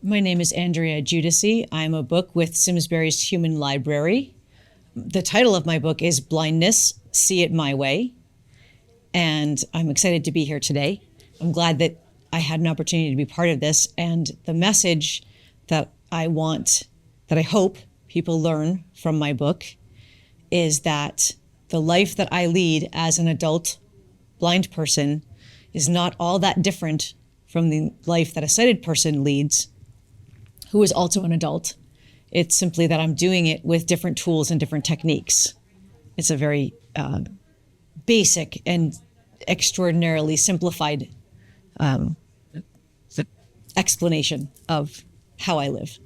My name is Andrea Giudice. I'm a book with Simsbury's Human Library. The title of my book is Blindness, See It My Way. And I'm excited to be here today. I'm glad that I had an opportunity to be part of this. And the message that I hope people learn from my book is that the life that I lead as an adult blind person is not all that different from the life that a sighted person leads, who is also an adult. It's simply that I'm doing it with different tools and different techniques. It's a very basic and extraordinarily simplified explanation of how I live.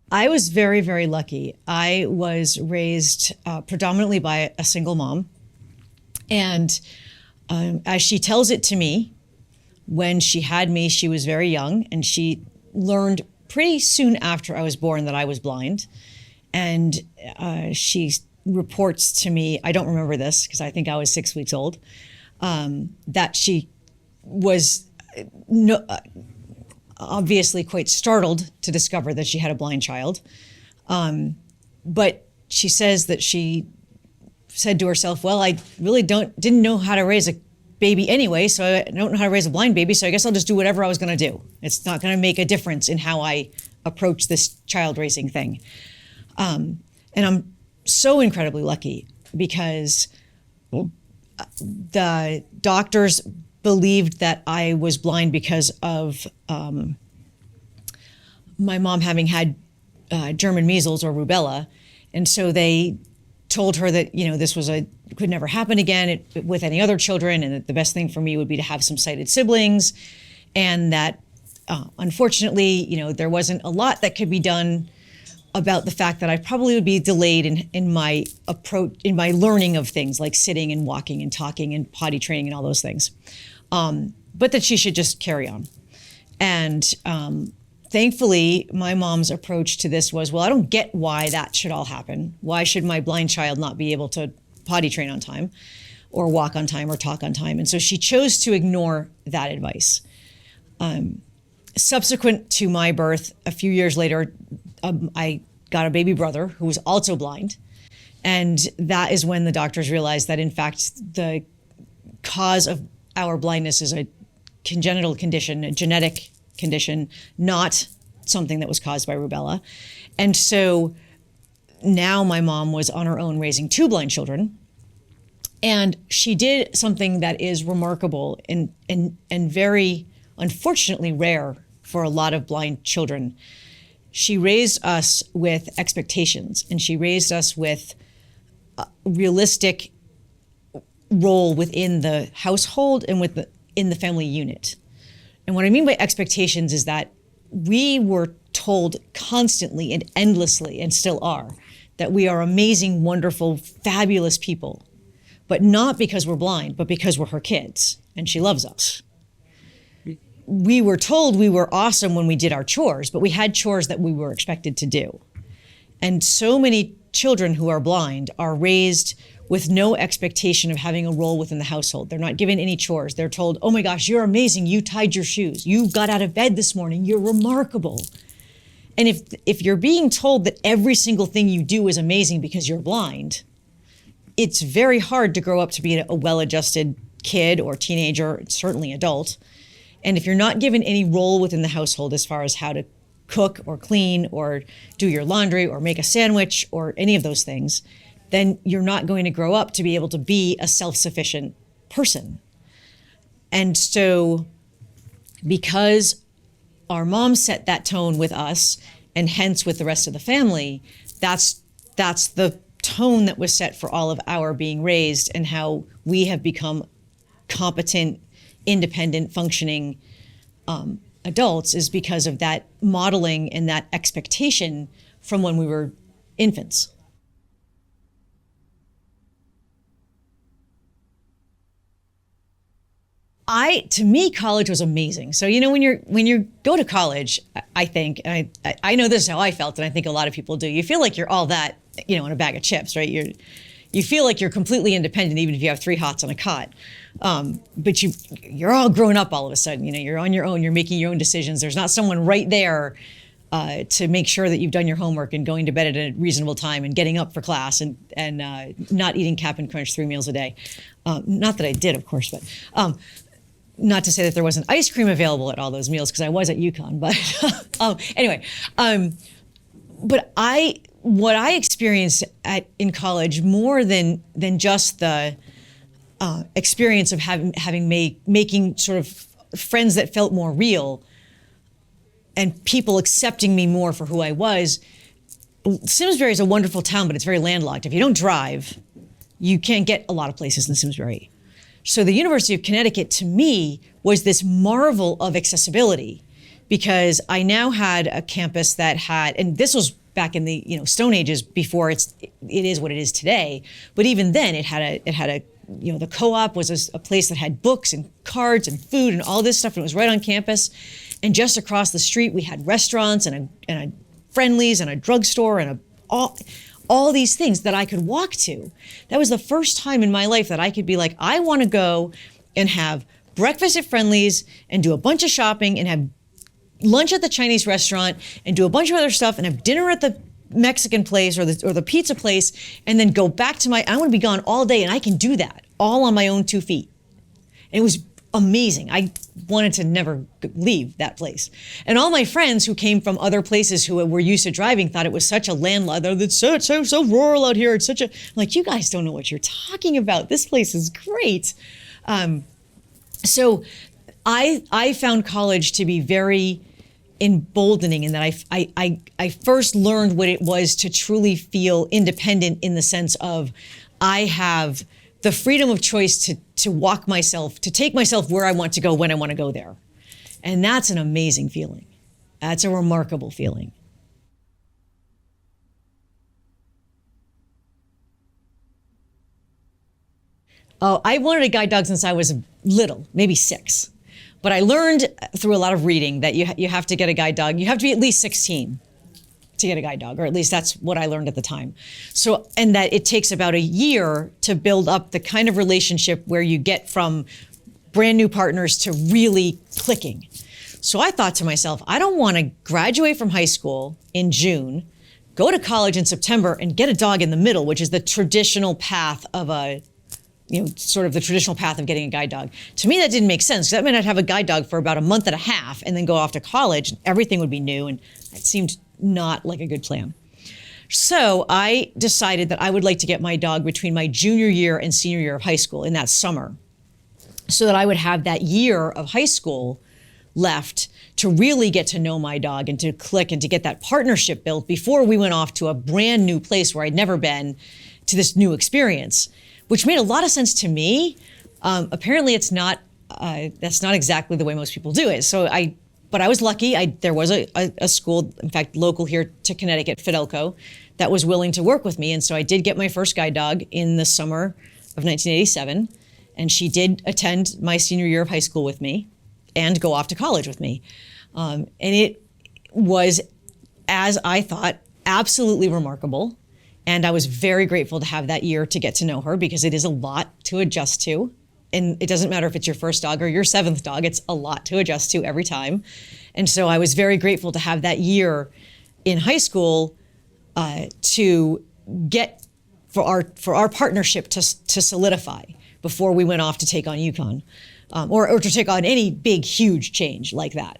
I was very, very lucky. I was raised predominantly by a single mom. And as she tells it to me, when she had me, she was very young, and she learned pretty soon after I was born that I was blind. And she reports to me, I don't remember this because I think I was 6 weeks old, that she was obviously quite startled to discover that she had a blind child. But she says that she said to herself, well, I really didn't know how to raise a baby anyway, so I don't know how to raise a blind baby, so I guess I'll just do whatever I was gonna do. It's not gonna make a difference in how I approach this child raising thing. And I'm so incredibly lucky because the doctors believed that I was blind because of my mom having had German measles or rubella. And so they told her that, this could never happen again with any other children, and that the best thing for me would be to have some sighted siblings. And that unfortunately, there wasn't a lot that could be done about the fact that I probably would be delayed in my approach, in my learning of things like sitting and walking and talking and potty training and all those things. But that she should just carry on. And thankfully, my mom's approach to this was, well, I don't get why that should all happen. Why should my blind child not be able to potty train on time or walk on time or talk on time? And so she chose to ignore that advice. Subsequent to my birth, a few years later, I got a baby brother who was also blind. And that is when the doctors realized that, in fact, the cause of our blindness is a congenital condition, a genetic condition, not something that was caused by rubella. And so now my mom was on her own raising two blind children. And she did something that is remarkable and very unfortunately rare for a lot of blind children. She raised us with expectations, and she raised us with a realistic role within the household and in the family unit. And what I mean by expectations is that we were told constantly and endlessly, and still are, that we are amazing, wonderful, fabulous people, but not because we're blind, but because we're her kids and she loves us. We were told we were awesome when we did our chores, but we had chores that we were expected to do. And so many children who are blind are raised with no expectation of having a role within the household. They're not given any chores. They're told, oh my gosh, you're amazing. You tied your shoes. You got out of bed this morning. You're remarkable. And if you're being told that every single thing you do is amazing because you're blind, it's very hard to grow up to be a well-adjusted kid or teenager, certainly adult. And if you're not given any role within the household as far as how to cook or clean or do your laundry or make a sandwich or any of those things, then you're not going to grow up to be able to be a self-sufficient person. And so because our mom set that tone with us, and hence with the rest of the family, that's the tone that was set for all of our being raised and how we have become competent, independent, functioning adults, is because of that modeling and that expectation from when we were infants. To me, college was amazing. So, when you go to college, I think, and I know this is how I felt, and I think a lot of people do, you feel like you're all that, in a bag of chips, right? you feel like you're completely independent, even if you have 3 hots on a cot. But you're all grown up all of a sudden. You're on your own. You're making your own decisions. There's not someone right there to make sure that you've done your homework and going to bed at a reasonable time and getting up for class and not eating Cap'n Crunch 3 meals a day. Not that I did, of course, but not to say that there wasn't ice cream available at all those meals, because I was at UConn. But anyway, but what I experienced in college, more than just the experience of making sort of friends that felt more real and people accepting me more for who I was. Simsbury is a wonderful town, but it's very landlocked. If you don't drive, you can't get a lot of places in Simsbury. So the University of Connecticut, to me, was this marvel of accessibility, because I now had a campus that had, and this was back in the Stone Ages, before it is what it is today. But even then, it had a the co-op was a place that had books and cards and food and all this stuff, and it was right on campus. And just across the street, we had restaurants and a Friendlies and a drugstore and all these things that I could walk to. That was the first time in my life that I could be like, I want to go and have breakfast at Friendlies and do a bunch of shopping and have lunch at the Chinese restaurant and do a bunch of other stuff and have dinner at the Mexican place or the pizza place, and then go back to I want to be gone all day, and I can do that all on my own 2 feet. And it was amazing. I wanted to never leave that place. And all my friends who came from other places who were used to driving thought it was such a landlocked, it's so rural out here. It's such a, like, you guys don't know what you're talking about. This place is great. So I found college to be very emboldening in that I first learned what it was to truly feel independent, in the sense of I have the freedom of choice to take myself where I want to go when I want to go there. And that's an amazing feeling. That's a remarkable feeling. Oh, I wanted a guide dog since I was little, maybe 6. But I learned through a lot of reading that you have to get a guide dog. You have to be at least 16 to get a guide dog, or at least that's what I learned at the time. So, and that it takes about a year to build up the kind of relationship where you get from brand new partners to really clicking. So I thought to myself, I don't want to graduate from high school in June, go to college in September, and get a dog in the middle, which is the traditional path of sort of the traditional path of getting a guide dog. To me, that didn't make sense, because that meant I'd have a guide dog for about a month and a half and then go off to college, and everything would be new, and it seemed not like a good plan. So I decided that I would like to get my dog between my junior year and senior year of high school, in that summer, so that I would have that year of high school left to really get to know my dog and to click and to get that partnership built before we went off to a brand new place where I'd never been, to this new experience, which made a lot of sense to me. Apparently it's not, that's not exactly the way most people do it. But I was lucky. There was a school, in fact, local here to Connecticut, Fidelco, that was willing to work with me. And so I did get my first guide dog in the summer of 1987. And she did attend my senior year of high school with me and go off to college with me. And it was, as I thought, absolutely remarkable. And I was very grateful to have that year to get to know her, because it is a lot to adjust to. And it doesn't matter if it's your first dog or your 7th dog, it's a lot to adjust to every time. And so I was very grateful to have that year in high school to get for our partnership to solidify before we went off to take on UConn, or to take on any big, huge change like that.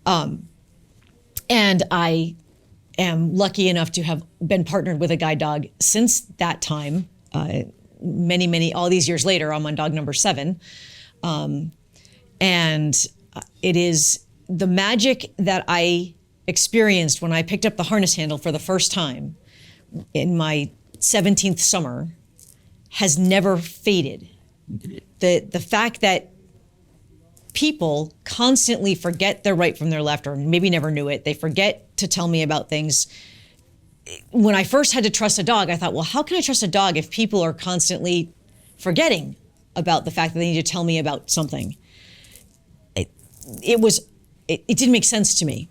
And I am lucky enough to have been partnered with a guide dog since that time. All these years later, I'm on dog number 7. And it is the magic that I experienced when I picked up the harness handle for the first time in my 17th summer has never faded. The fact that people constantly forget their right from their left, or maybe never knew it. They forget to tell me about things. When I first had to trust a dog, I thought, well, how can I trust a dog if people are constantly forgetting about the fact that they need to tell me about something? It didn't make sense to me.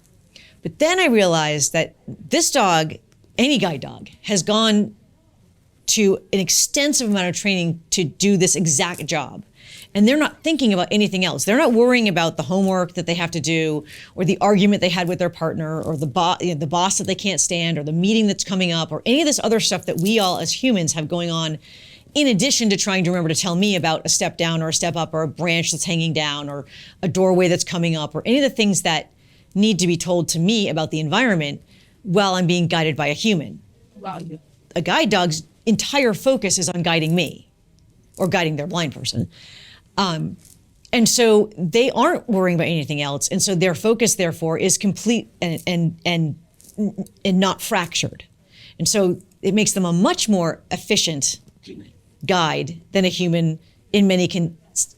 But then I realized that this dog, any guide dog, has gone to an extensive amount of training to do this exact job. And they're not thinking about anything else. They're not worrying about the homework that they have to do, or the argument they had with their partner, or the boss that they can't stand, or the meeting that's coming up, or any of this other stuff that we all as humans have going on, in addition to trying to remember to tell me about a step down or a step up or a branch that's hanging down or a doorway that's coming up or any of the things that need to be told to me about the environment while I'm being guided by a human. Wow. A guide dog's entire focus is on guiding me or guiding their blind person. And so they aren't worrying about anything else. And so their focus, therefore, is complete and not fractured. And so it makes them a much more efficient guide than a human in many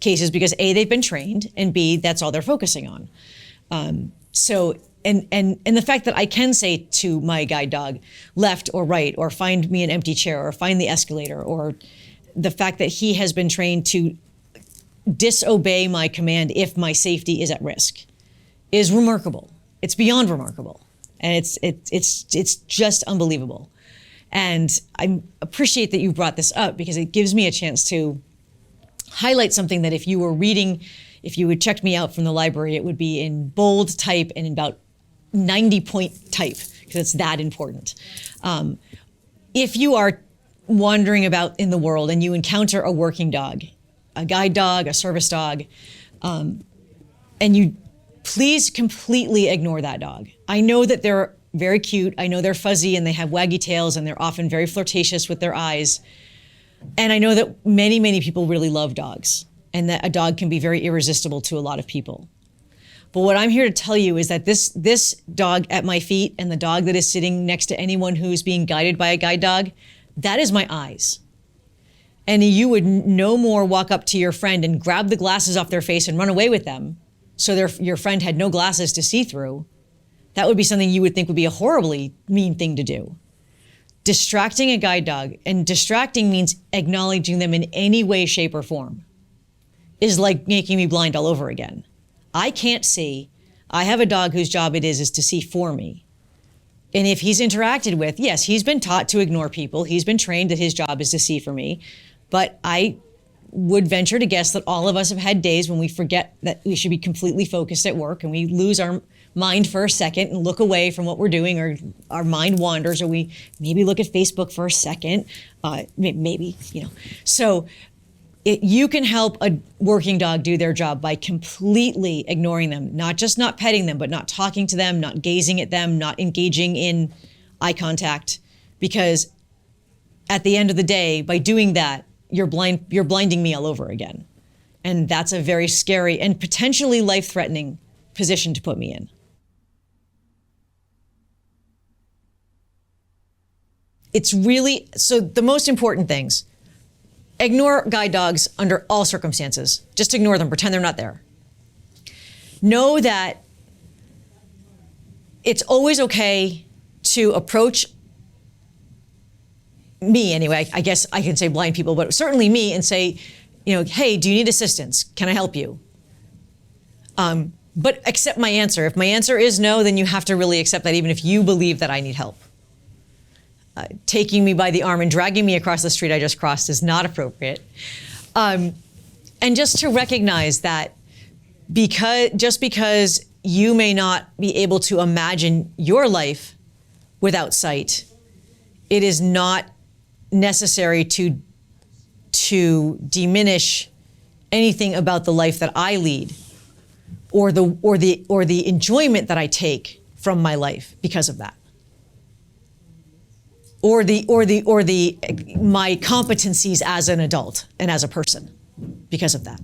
cases, because A, they've been trained, and B, that's all they're focusing on. And the fact that I can say to my guide dog, left or right, or find me an empty chair, or find the escalator, or the fact that he has been trained to disobey my command if my safety is at risk is remarkable. It's beyond remarkable. And it's just unbelievable. And I appreciate that you brought this up, because it gives me a chance to highlight something that if you had checked me out from the library, it would be in bold type and in about 90-point type, because it's that important. If you are wandering about in the world and you encounter a working dog, a guide dog, a service dog, and you please completely ignore that dog. I know that they're very cute. I know they're fuzzy and they have waggy tails and they're often very flirtatious with their eyes. And I know that many, many people really love dogs, and that a dog can be very irresistible to a lot of people. But what I'm here to tell you is that this dog at my feet and the dog that is sitting next to anyone who's being guided by a guide dog, that is my eyes. And you would no more walk up to your friend and grab the glasses off their face and run away with them so your friend had no glasses to see through. That would be something you would think would be a horribly mean thing to do. Distracting a guide dog, and distracting means acknowledging them in any way, shape, or form, is like making me blind all over again. I can't see. I have a dog whose job it is to see for me. And if he's interacted with, yes, he's been taught to ignore people. He's been trained that his job is to see for me. But I would venture to guess that all of us have had days when we forget that we should be completely focused at work, and we lose our mind for a second and look away from what we're doing, or our mind wanders, or we maybe look at Facebook for a second, maybe. So you can help a working dog do their job by completely ignoring them, not just not petting them, but not talking to them, not gazing at them, not engaging in eye contact, because at the end of the day, by doing that, you're blinding me all over again. And that's a very scary and potentially life-threatening position to put me in. It's really, so the most important things: ignore guide dogs under all circumstances. Just ignore them, pretend they're not there. Know that it's always okay to approach me, anyway, I guess I can say blind people, but certainly me, and say, hey, do you need assistance? Can I help you? But accept my answer. If my answer is no, then you have to really accept that, even if you believe that I need help. Taking me by the arm and dragging me across the street I just crossed is not appropriate. And just to recognize that because you may not be able to imagine your life without sight, it is not necessary to diminish anything about the life that I lead, or the enjoyment that I take from my life because of that, or my competencies as an adult and as a person because of that.